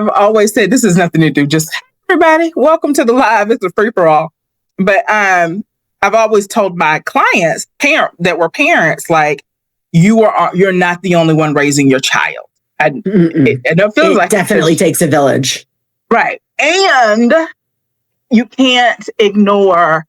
I've always said this is nothing to do. Just, hey, everybody, welcome to the live. It's a free for all. But I've always told my clients, that were parents, like, you're not the only one raising your child. It feels like definitely takes a village, right? And you can't ignore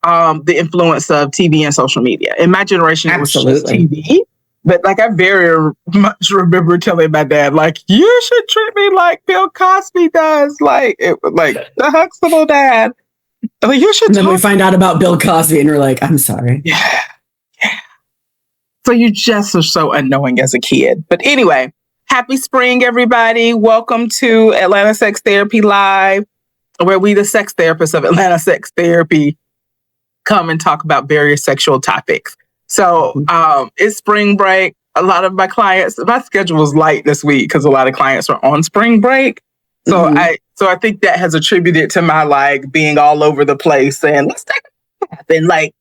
the influence of TV and social media. In my generation, it was just TV. But like, I very much remember telling my dad, like, you should treat me like Bill Cosby does, like the Huxtable dad. Like, you should. And then we find out about Bill Cosby, and we're like, I'm sorry. Yeah. So you just are so unknowing as a kid. But anyway, happy spring, everybody! Welcome to Atlanta Sex Therapy Live, where we, the sex therapists of Atlanta Sex Therapy, come and talk about various sexual topics. So it's spring break. A lot of my schedule was light this week because a lot of clients are on spring break. So I think that has attributed to my like being all over the place and let's take a bath and like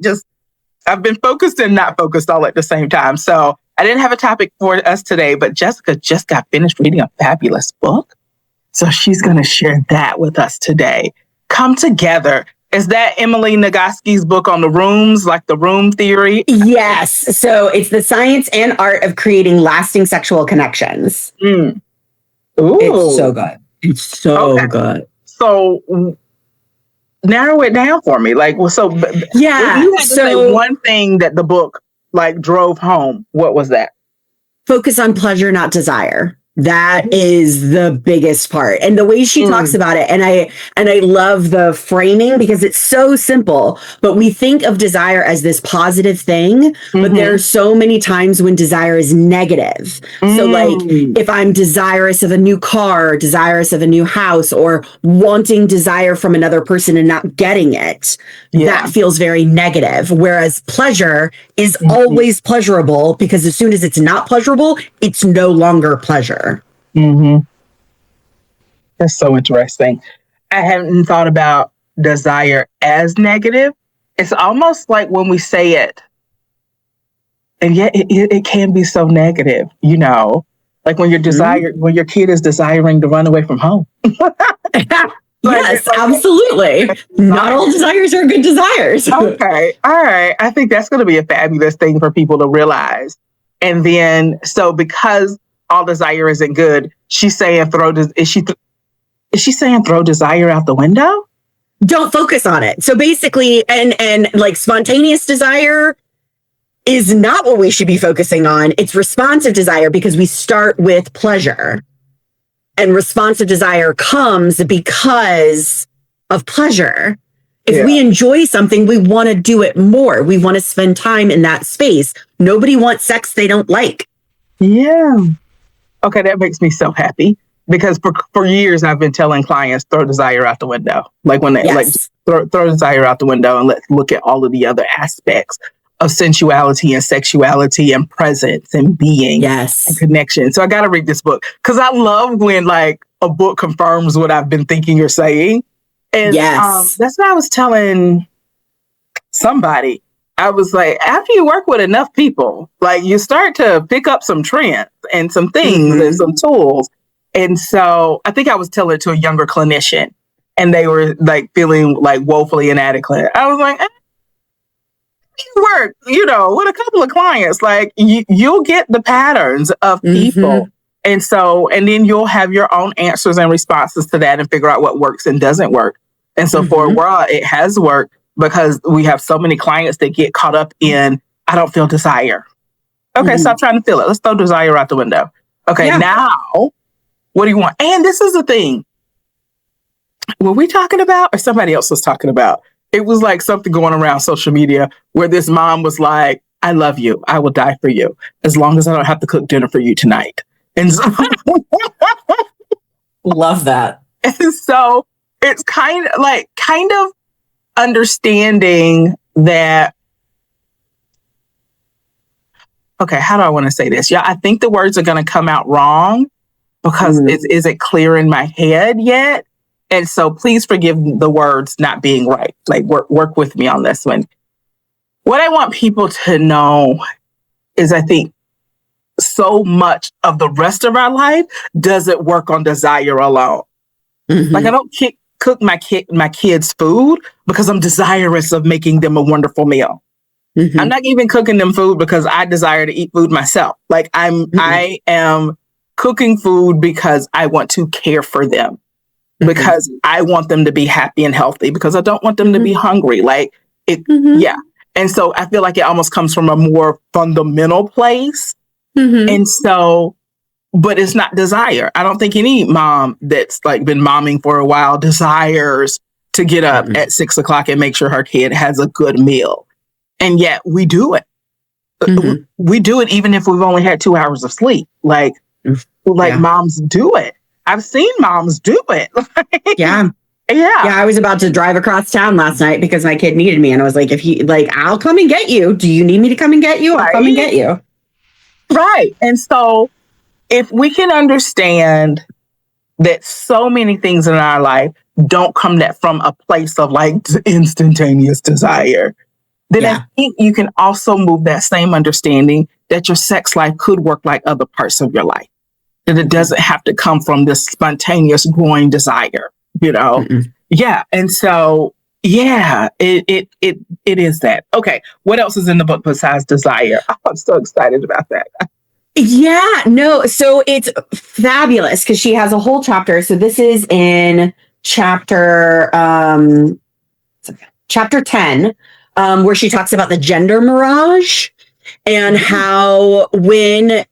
just I've been focused and not focused all at the same time. So I didn't have a topic for us today, but Jessica just got finished reading a fabulous book. So she's going to share that with us today. Come Together. Is that Emily Nagoski's book on the rooms, like the room theory? Yes. So it's the science and art of creating lasting sexual connections. Ooh. It's so good. It's so good. So narrow it down for me. Like, well, so yeah. You had to say one thing that the book like drove home. What was that? Focus on pleasure, not desire. That is the biggest part. And the way she talks about it, and I love the framing because it's so simple, but we think of desire as this positive thing, but there are so many times when desire is negative. So like if I'm desirous of a new car, desirous of a new house, or wanting desire from another person and not getting it, that feels very negative. Whereas pleasure is always pleasurable because as soon as it's not pleasurable, it's no longer pleasure. That's so interesting. I hadn't thought about desire as negative. It's almost like when we say it, and yet it can be so negative, you know, like when when your kid is desiring to run away from home. Yes, absolutely. Not all desires are good desires. Okay. All right. I think that's going to be a fabulous thing for people to realize. And then, so because all desire isn't good, she's saying is she saying throw desire out the window? Don't focus on it. So basically, and like spontaneous desire is not what we should be focusing on. It's responsive desire because we start with pleasure. And responsive desire comes because of pleasure. If we enjoy something, we want to do it more. We want to spend time in that space. Nobody wants sex they don't like. Yeah. Okay, that makes me so happy because for years I've been telling clients throw desire out the window. Like when they like throw desire out the window and let's look at all of the other aspects of sensuality and sexuality and presence and being and connection. So I got to read this book because I love when like a book confirms what I've been thinking or saying. And that's what I was telling somebody. I was like, after you work with enough people, like you start to pick up some trends and some things and some tools. And so I think I was telling it to a younger clinician and they were like feeling like woefully inadequate. I was like, work, you know, with a couple of clients, like you'll get the patterns of people. And so, and then you'll have your own answers and responses to that and figure out what works and doesn't work. And so for a while, it has worked because we have so many clients that get caught up in, I don't feel desire. Okay, stop trying to feel it. Let's throw desire out the window. Okay, now, what do you want? And this is the thing. Were we talking about or somebody else was talking about? It was like something going around social media where this mom was like, I love you. I will die for you as long as I don't have to cook dinner for you tonight. And so love that. And so it's kind of understanding that. Okay, how do I want to say this? Yeah, I think the words are going to come out wrong because it isn't clear in my head yet. And so please forgive the words not being right. Like work with me on this one. What I want people to know is I think so much of the rest of our life doesn't work on desire alone. Like I don't cook my kids' food because I'm desirous of making them a wonderful meal. I'm not even cooking them food because I desire to eat food myself. Like I am cooking food because I want to care for them, because I want them to be happy and healthy, because I don't want them to be hungry. Like yeah. And so I feel like it almost comes from a more fundamental place. And so, but it's not desire. I don't think any mom that's like been momming for a while desires to get up at 6 o'clock and make sure her kid has a good meal. And yet we do it. We do it even if we've only had 2 hours of sleep. Like moms do it. I've seen moms do it. Yeah. I was about to drive across town last night because my kid needed me. And I was like, I'll come and get you. Do you need me to come and get you? I'll come and get you. Right. And so if we can understand that so many things in our life don't come from a place of like instantaneous desire, then I think you can also move that same understanding that your sex life could work like other parts of your life, that it doesn't have to come from this spontaneous growing desire, you know? Yeah. And so, yeah, it is that. Okay. What else is in the book besides desire? Oh, I'm so excited about that. Yeah, no. So it's fabulous because she has a whole chapter. So this is in chapter 10, where she talks about the gender mirage and how when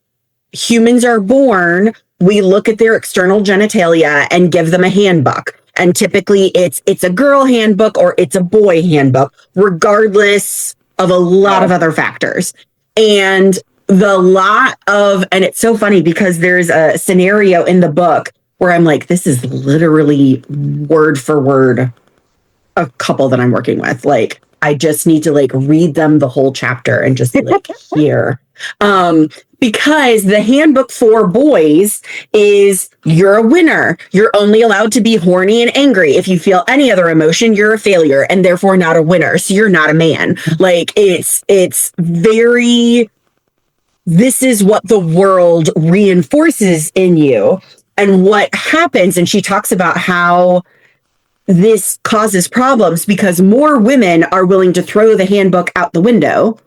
humans are born, we look at their external genitalia and give them a handbook. And typically it's a girl handbook or it's a boy handbook, regardless of a lot of other factors. And and it's so funny because there's a scenario in the book where I'm like, this is literally word for word a couple that I'm working with. Like, I just need to like read them the whole chapter and just like hear. Because the handbook for boys is you're a winner. You're only allowed to be horny and angry. If you feel any other emotion, you're a failure and therefore not a winner. So you're not a man. Like it's very, this is what the world reinforces in you. And what happens, and she talks about how this causes problems because more women are willing to throw the handbook out the window.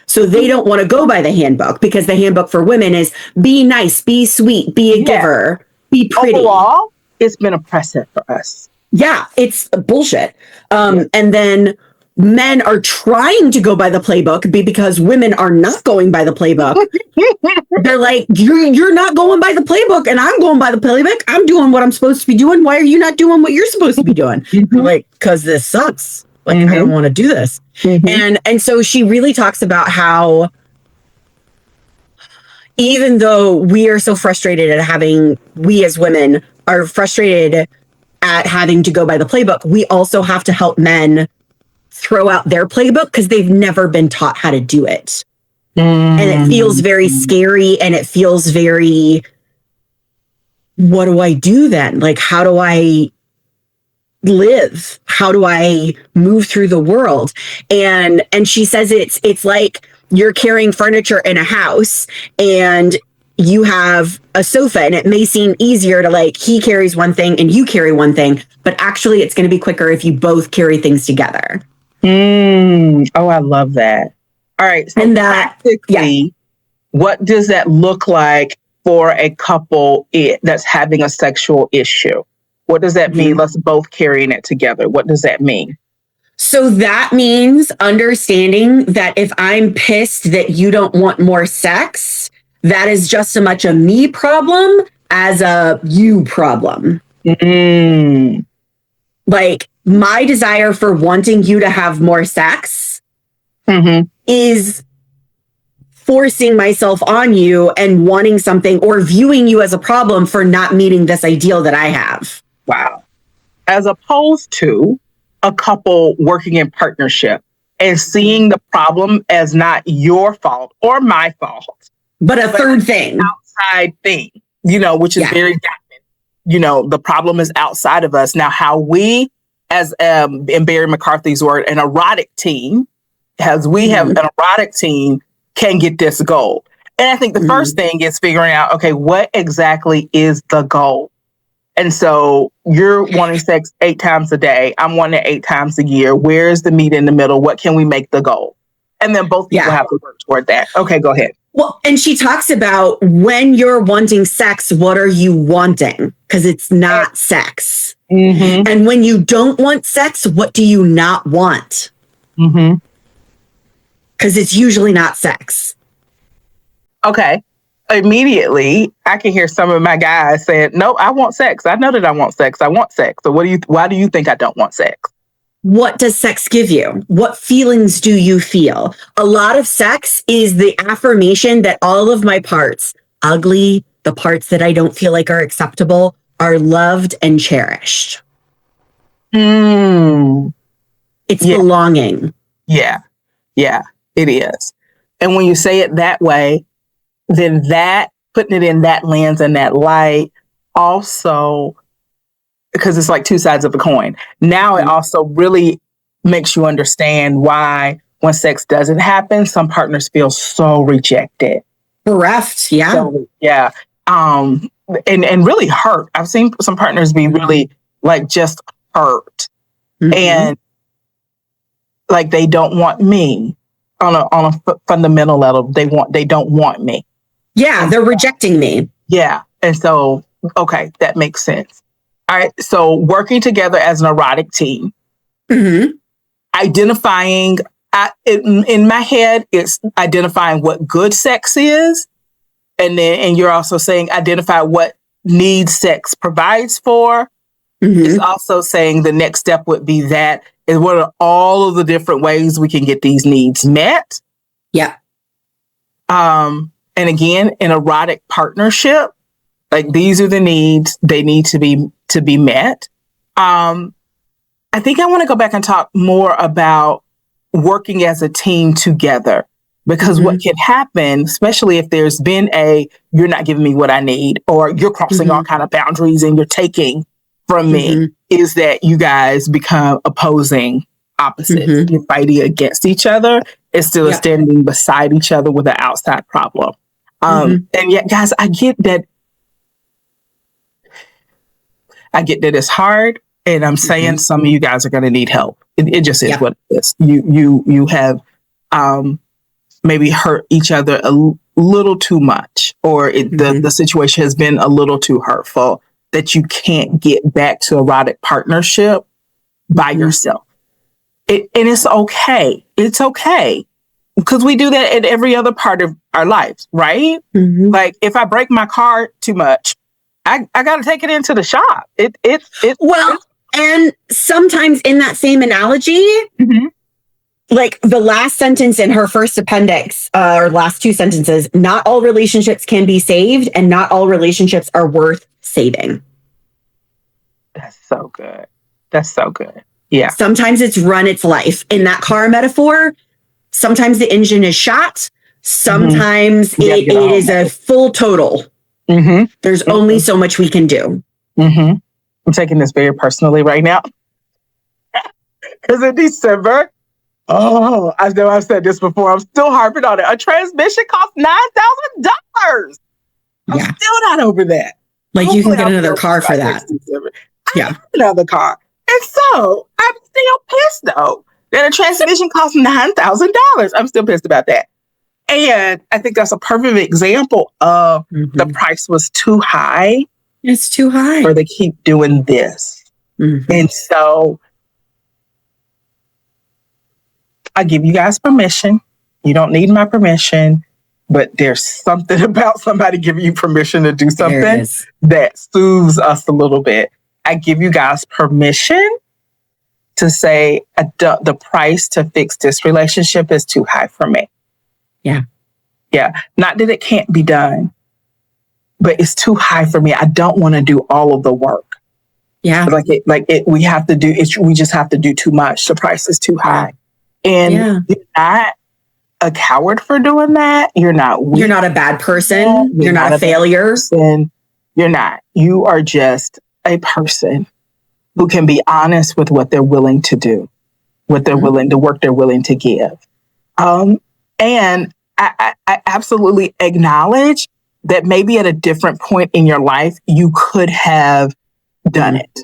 So they don't want to go by the handbook because the handbook for women is be nice, be sweet, be a giver, be pretty. Overall, it's been oppressive for us. Yeah, it's bullshit. And then men are trying to go by the playbook because women are not going by the playbook. They're like, you're not going by the playbook and I'm going by the playbook. I'm doing what I'm supposed to be doing. Why are you not doing what you're supposed to be doing? Like, because this sucks. Like, I don't want to do this. And so she really talks about how even though we are so frustrated at we as women are frustrated at having to go by the playbook, we also have to help men throw out their playbook because they've never been taught how to do it. And it feels very scary and it feels very, what do I do then? Like, how do I live? How do I move through the world? And she says it's like you're carrying furniture in a house and you have a sofa and it may seem easier to like, he carries one thing and you carry one thing, but actually it's going to be quicker if you both carry things together. Oh, I love that. All right. So and that, what does that look like for a couple that's having a sexual issue? What does that mean? Let's both carrying it together. What does that mean? So that means understanding that if I'm pissed that you don't want more sex, that is just as much a me problem as a you problem. Like, my desire for wanting you to have more sex is forcing myself on you and wanting something or viewing you as a problem for not meeting this ideal that I have. Wow. As opposed to a couple working in partnership and seeing the problem as not your fault or my fault, but a third thing, outside thing, which is very different. The problem is outside of us. Now, how we, as in Barry McCarthy's word, an erotic team, as we have an erotic team, can get this goal. And I think the first thing is figuring out, okay, what exactly is the goal? And so you're wanting sex 8 times a day. I'm wanting it 8 times a year. Where's the meat in the middle? What can we make the goal? And then both people have to work toward that. Okay, go ahead. Well, and she talks about when you're wanting sex, what are you wanting? Because it's not sex. And when you don't want sex, what do you not want? Because it's usually not sex. Okay. Immediately, I can hear some of my guys saying, no, I want sex. I know that I want sex. I want sex. So why do you think I don't want sex? What does sex give you? What feelings do you feel? A lot of sex is the affirmation that all of my parts, ugly, the parts that I don't feel like are acceptable, are loved and cherished. It's belonging. Yeah, it is. And when you say it that way, then that, putting it in that lens and that light also, because it's like two sides of a coin. Now it also really makes you understand why when sex doesn't happen, some partners feel so rejected. Bereft, yeah. So, and really hurt. I've seen some partners be really like just hurt. And like they don't want me on a fundamental level. They don't want me. Yeah, they're rejecting me. Yeah. And so, okay, that makes sense. All right. So working together as an erotic team, identifying, in my head, it's identifying what good sex is. And you're also saying identify what needs sex provides for. It's also saying the next step would be that is what are all of the different ways we can get these needs met. Yeah. And again, an erotic partnership, like these are the needs, they need to be met. I think I want to go back and talk more about working as a team together, because what can happen, especially if there's been you're not giving me what I need, or you're crossing all kind of boundaries and you're taking from me, is that you guys become opposing opposites. You're fighting against each other instead of standing beside each other with an outside problem. And yet, guys, I get that it's hard. And I'm saying some of you guys are going to need help. It just is what it is. You have maybe hurt each other a little too much, or the situation has been a little too hurtful that you can't get back to erotic partnership by yourself. And it's okay. It's okay. Because we do that in every other part of our lives, right? Like if I break my car too much, I got to take it into the shop. And sometimes in that same analogy, like the last sentence in her first appendix, or last two sentences, not all relationships can be saved and not all relationships are worth saving. That's so good. That's so good. Yeah. Sometimes it's run its life. In that car metaphor, sometimes the engine is shot. Sometimes it is a full total. There's only so much we can do. I'm taking this very personally right now. Because in December, I know I've said this before, I'm still harping on it. A transmission costs $9,000. I'm still not over that. Like you can get another car for that. Another car. And so I'm still pissed though that a transmission costs $9,000. I'm still pissed about that. And I think that's a perfect example of the price was too high. It's too high. Or they keep doing this. And so I give you guys permission. You don't need my permission, but there's something about somebody giving you permission to do something that soothes us a little bit. I give you guys permission to say the price to fix this relationship is too high for me. Yeah. Not that it can't be done, but it's too high for me. I don't want to do all of the work. Yeah. We have to do it. We just have to do too much. The price is too high. And you're not a coward for doing that. You're not weak. You're not a bad person. You're not a failure. You're not. You are just a person who can be honest with what they're willing to do, what they're willing, the work they're willing to give. And I absolutely acknowledge that maybe at a different point in your life, you could have done it.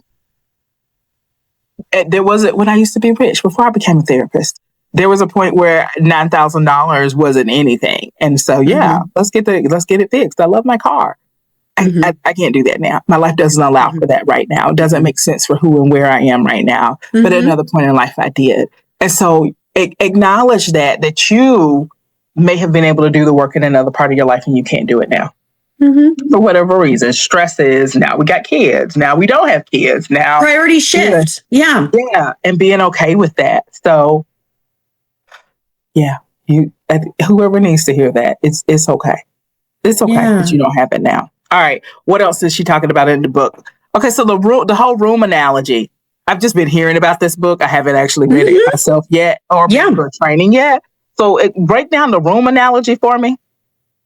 There was when I used to be rich, before I became a therapist, there was a point where $9,000 wasn't anything. And so, let's get it fixed. I love my car. I can't do that now. My life doesn't allow for that right now. It doesn't make sense for who and where I am right now. But at another point in life, I did. And so acknowledge that you may have been able to do the work in another part of your life and you can't do it now. For whatever reason, stresses. Now we got kids. Now we don't have kids. Now priority shift. Yeah. And being okay with that. So whoever needs to hear that, it's okay. It's okay that you don't have it now. All right. What else is she talking about in the book? Okay. So the whole room analogy. I've just been hearing about this book. I haven't actually read it myself yet or been for training yet. So break down the room analogy for me.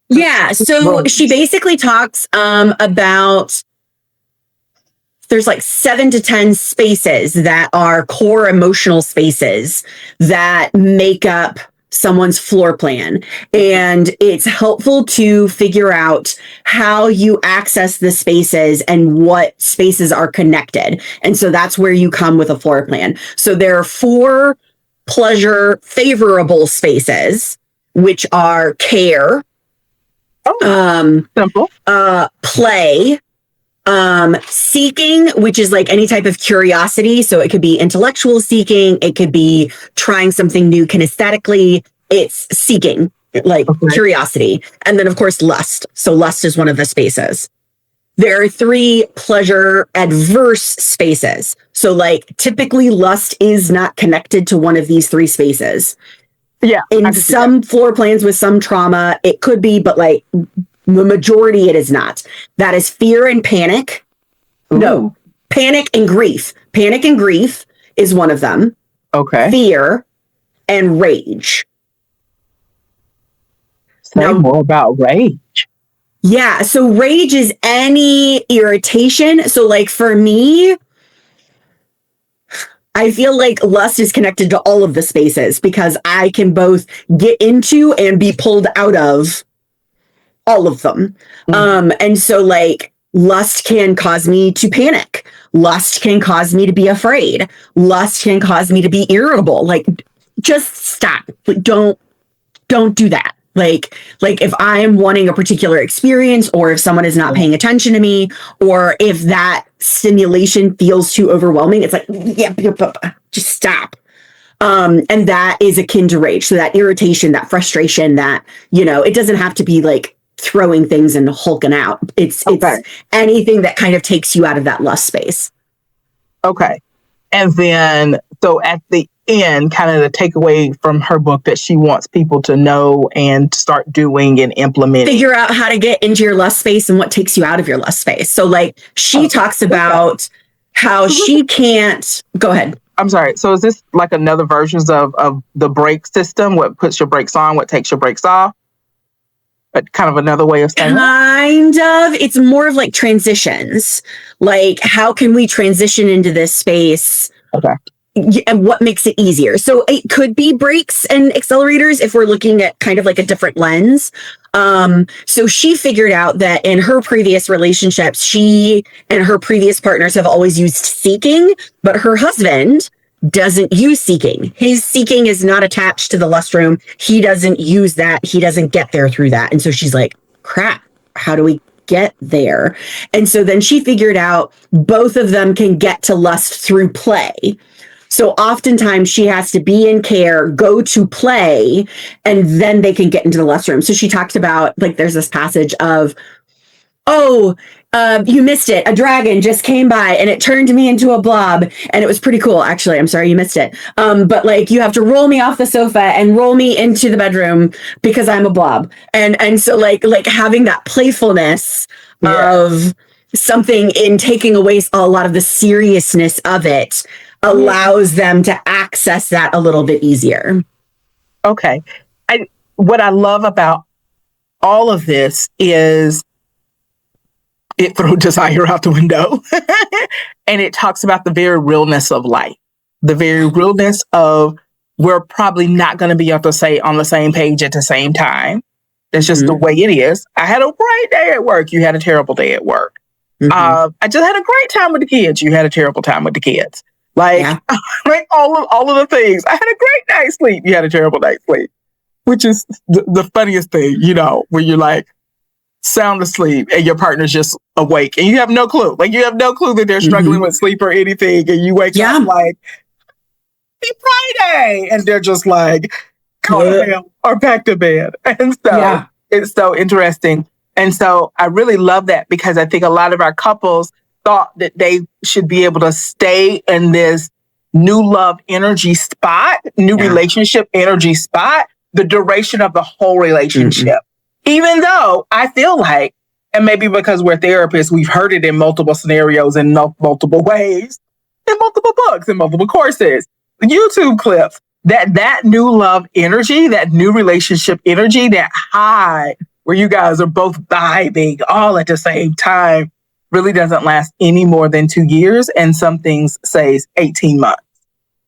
Yeah. So she basically talks about there's like 7 to 10 spaces that are core emotional spaces that make up someone's floor plan. And it's helpful to figure out how you access the spaces and what spaces are connected. And so that's where you come with a floor plan. So there are 4 pleasure favorable spaces, which are care, simple, play, seeking, which is like any type of curiosity. So it could be intellectual seeking. It could be trying something new kinesthetically. It's seeking, like curiosity. And then of course, lust. So lust is one of the spaces. There are 3 pleasure adverse spaces. So like typically lust is not connected to one of these 3 spaces. Yeah. In some floor plans with some trauma, it could be, but like the majority, it is not. That is fear and panic. Ooh. No, panic and grief. Panic and grief is one of them. Okay. Fear and rage. Say more about rage. Yeah. So rage is any irritation. So like for me, I feel like lust is connected to all of the spaces because I can both get into and be pulled out of all of them. And so like lust can cause me to panic. Lust can cause me to be afraid. Lust can cause me to be irritable. Like just stop. Like, don't do that. Like if I'm wanting a particular experience or if someone is not paying attention to me or if that stimulation feels too overwhelming, it's like, just stop. And that is akin to rage. So that irritation, that frustration, that, it doesn't have to be like throwing things and hulking out. It's anything that kind of takes you out of that lust space. Okay. And then, so at the end, kind of the takeaway from her book that she wants people to know and start doing and implementing. Figure out how to get into your lust space and what takes you out of your lust space. So like she talks about how she can't, go ahead. I'm sorry. So is this like another versions of the brake system? What puts your brakes on, what takes your brakes off? But kind of another way of saying kind of. It's more of like transitions. Like how can we transition into this space? Okay. And what makes it easier? So it could be brakes and accelerators if we're looking at kind of like a different lens. So she figured out that in her previous relationships, she and her previous partners have always used seeking, but her husband doesn't use seeking. His seeking is not attached to the lust room. He doesn't use that. He doesn't get there through that. And so she's like, crap, how do we get there? And so then she figured out both of them can get to lust through play. So oftentimes she has to be in care, go to play, and then they can get into the lust room. So she talked about, like, there's this passage of, you missed it. A dragon just came by and it turned me into a blob. And it was pretty cool. Actually, I'm sorry you missed it. But like, you have to roll me off the sofa and roll me into the bedroom because I'm a blob. And so like having that playfulness of something in taking away a lot of the seriousness of it allows them to access that a little bit easier. Okay. What I love about all of this is it throws desire out the window. And it talks about the very realness of life, the very realness of we're probably not going to be able to say on the same page at the same time. That's just the way it is. I had a great day at work. You had a terrible day at work. I just had a great time with the kids. You had a terrible time with the kids. Like, like all of the things. I had a great night's sleep. You had a terrible night's sleep, which is the funniest thing, you know, where you're like sound asleep and your partner's just awake and you have no clue. Like, you have no clue that they're struggling with sleep or anything. And you wake up like, it's Friday. And they're just like, go to bed or back to bed. And so it's so interesting. And so I really love that, because I think a lot of our couples thought that they should be able to stay in this new love energy spot, new relationship energy spot, the duration of the whole relationship. Even though I feel like, and maybe because we're therapists, we've heard it in multiple scenarios in multiple ways, in multiple books, in multiple courses, YouTube clips, that new love energy, that new relationship energy, that high where you guys are both vibing all at the same time, really doesn't last any more than 2 years. And some things say 18 months.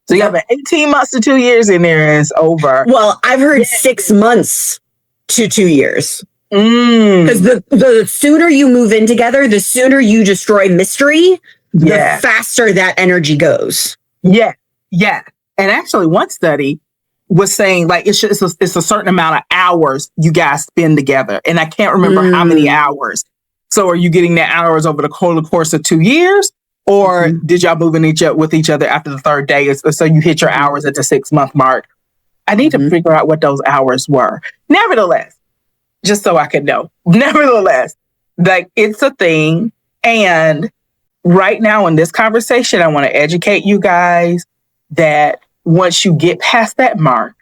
So you have an 18 months to 2 years in there and it's over. Well, I've heard 6 months to 2 years. Because the sooner you move in together, the sooner you destroy mystery, the faster that energy goes. Yeah. And actually one study was saying like it's a certain amount of hours you guys spend together. And I can't remember how many hours. So are you getting that hours over the course of 2 years? Or did y'all move in with each other after the third day? So you hit your hours at the 6 month mark. I need to figure out what those hours were. Nevertheless, just so I can know. Nevertheless, like it's a thing. And right now in this conversation, I want to educate you guys that once you get past that mark,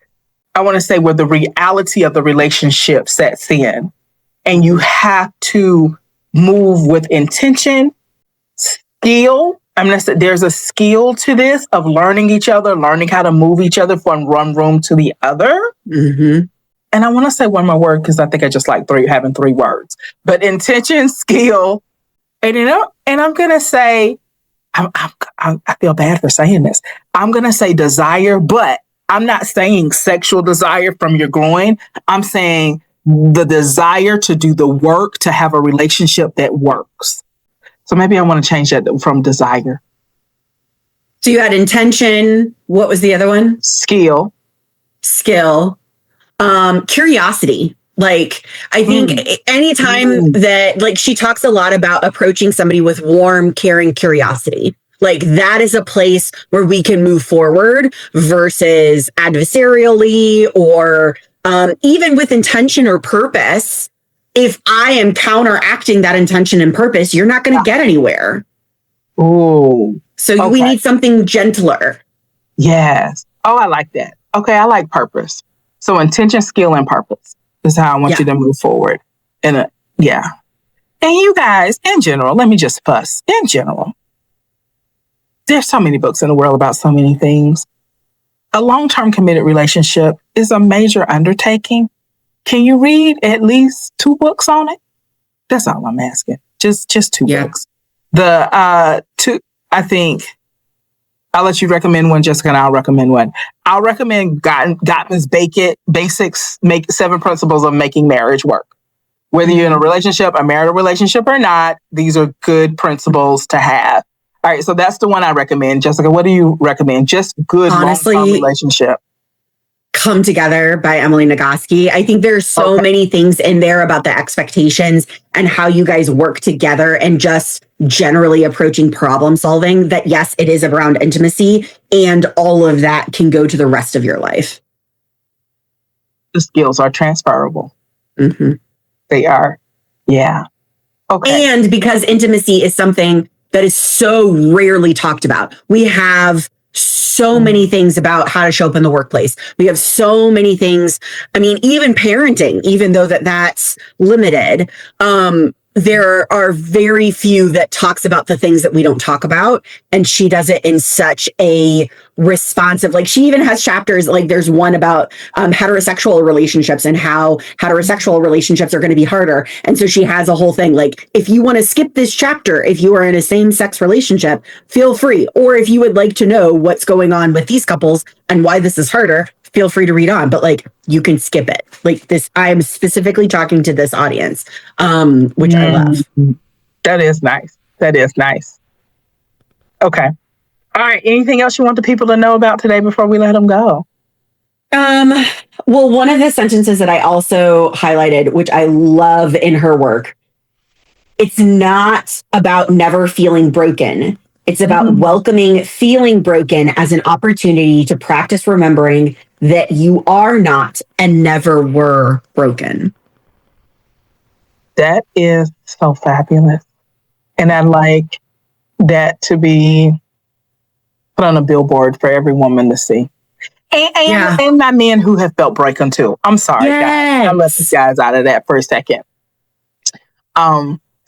I want to say where the reality of the relationship sets in, and you have to move with intention, skill. I'm going to say there's a skill to this of learning each other, learning how to move each other from one room to the other. And I want to say one more word because I think I just like having 3 words, but intention, skill, and and I'm going to say, I feel bad for saying this. I'm going to say desire, but I'm not saying sexual desire from your groin. I'm saying the desire to do the work to have a relationship that works. So maybe I want to change that from desire. So you had intention. What was the other one? Skill. Curiosity. Like, I think anytime that, like, she talks a lot about approaching somebody with warm, caring curiosity. Like, that is a place where we can move forward versus adversarially or even with intention or purpose. If I am counteracting that intention and purpose, you're not going to get anywhere. Oh, so we need something gentler. Yes. Oh, I like that. Okay, I like purpose. So intention, skill, and purpose is how I want you to move forward. And And you guys, in general, let me just fuss. In general, there's so many books in the world about so many things. A long-term committed relationship is a major undertaking. Can you read at least 2 books on it? That's all I'm asking. Just 2 books. I think I'll let you recommend one, Jessica, and I'll recommend one. I'll recommend Gottman's Basics, 7 Principles of Making Marriage Work. Whether you're in a relationship, a marital relationship or not, these are good principles to have. All right, so that's the one I recommend. Jessica, what do you recommend? Just good long-term relationship. Come Together by Emily Nagoski. I think there's so many things in there about the expectations and how you guys work together and just generally approaching problem solving that, yes, it is around intimacy, and all of that can go to the rest of your life. The skills are transferable. They are. Yeah. Okay. And because intimacy is something that is so rarely talked about, we have so many things about how to show up in the workplace. We have so many things. I mean, even parenting, even though that's limited, there are very few that talks about the things that we don't talk about. And she does it in such a responsive, like she even has chapters, like there's one about heterosexual relationships and how heterosexual relationships are going to be harder. And so she has a whole thing, like, if you want to skip this chapter, if you are in a same-sex relationship, feel free. Or if you would like to know what's going on with these couples and why this is harder, feel free to read on, but like you can skip it. Like this, I'm specifically talking to this audience, which I love. That is nice. That is nice. Okay. All right. Anything else you want the people to know about today before we let them go? Well, one of the sentences that I also highlighted, which I love in her work, it's not about never feeling broken. It's about welcoming feeling broken as an opportunity to practice remembering that you are not and never were broken. That is so fabulous. And I like that to be put on a billboard for every woman to see. And my men who have felt broken too. I'm sorry, guys. I left you guys out of that for a second.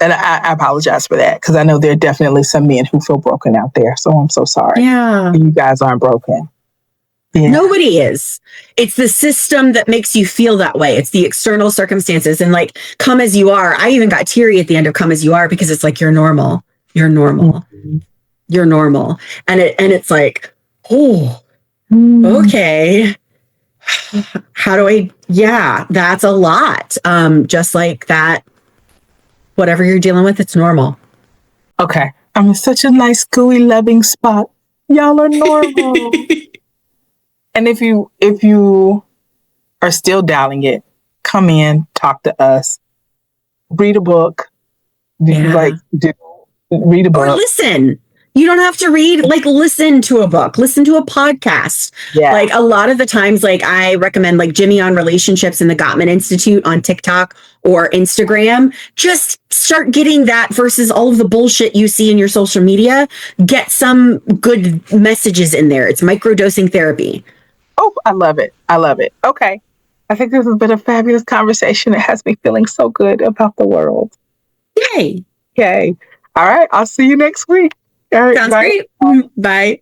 And I apologize for that because I know there are definitely some men who feel broken out there. So I'm so sorry. Yeah. You guys aren't broken. Yeah. Nobody is. It's the system that makes you feel that way. It's the external circumstances. And like, come as you are. I even got teary at the end of Come As You Are because it's like, you're normal. You're normal. You're normal. And it's like, oh, okay. How do I, that's a lot. Just like that. Whatever you're dealing with, it's normal. Okay. I'm in such a nice, gooey, loving spot. Y'all are normal. And if you are still doubting it, come in, talk to us, read a book. Read a book. Or listen. You don't have to read, like listen to a book, listen to a podcast. Yeah. Like a lot of the times, like I recommend like Jimmy on Relationships and the Gottman Institute on TikTok or Instagram. Just start getting that versus all of the bullshit you see in your social media. Get some good messages in there. It's microdosing therapy. Oh, I love it. I love it. Okay. I think this has been a fabulous conversation. It has me feeling so good about the world. Yay. Yay. All right. I'll see you next week. All right, sounds great. Bye.